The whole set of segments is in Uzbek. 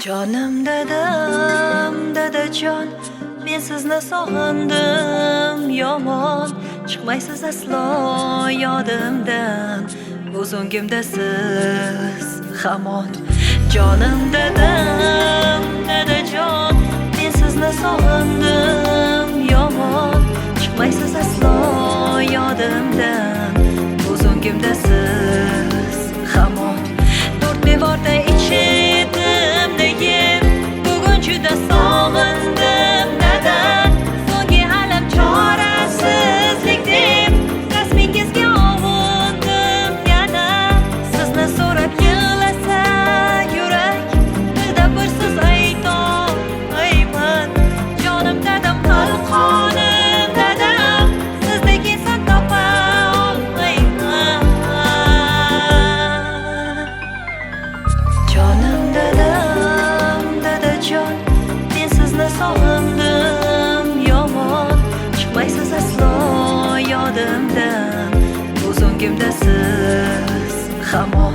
Canım dedem, dedecan, men sizni sog'indim yomon. Chiqmaysiz aslo yodimdan, ko'zingimda siz hamon. Canım dedem, dedecan, men sizni sog'indim yomon. Chiqmaysiz aslo yodimdan, ko'zingimda siz hamon. To'rt devorda ichidimdagim bugun juda sog'indim dadam. So'nggi alam chorasizlik deb rasmingizga ovundim yana. Sizni so'rab yig'lasa yurak, dilda bir so'z aytolmayman. Jonim dadam, qalqonim dadam, sizdek inson topa olmayman. Jonim dadam, dadajon, men sizni sog'indim yomon. Chiqmaysiz aslo yodimdan, ko'zingimda siz hamon.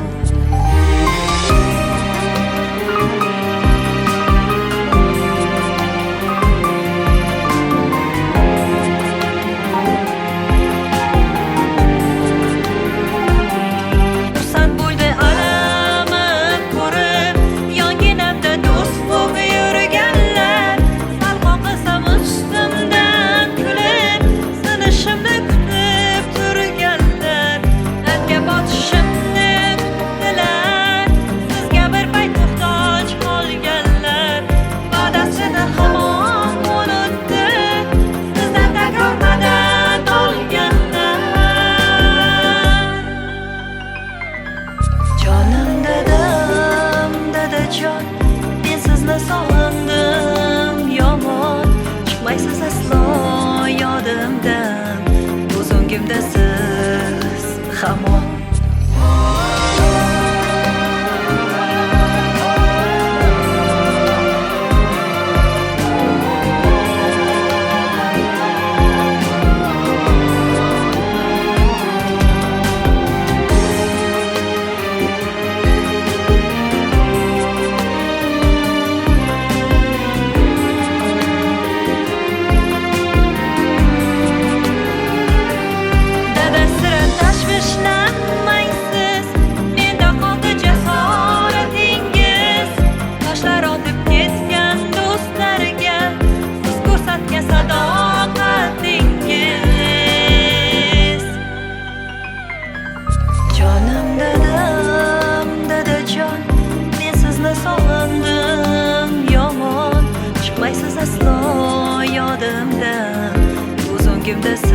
Xursand bo'ldi alamim ko'rib, yonginamda do'st bo'lib yurganlar. Salqon qilsam ustimdan kulib, sinishimni kutib turganlar. Dardga botishimni kutdilar, sizga bir payt muhtoj qolganlar. Va'dasini hamon unutdi, sizdan takror madad olganlar. Jonim dadam, dadajon, men sizni sog'indim yomon. Chiqmaysiz aslo yodimdan, ko'zingimda siz hamon. Dada sira tashvishlanmaysiz, menda qoldi jasoratingiz. Toshlar otib ketgan do'stlarga siz ko'rsatgan sadoqatingiz. Jonim dadam, dadajon, men sizni sog'indim yomon. Chiqmaysiz aslo yodimdan, ko'zingimda siz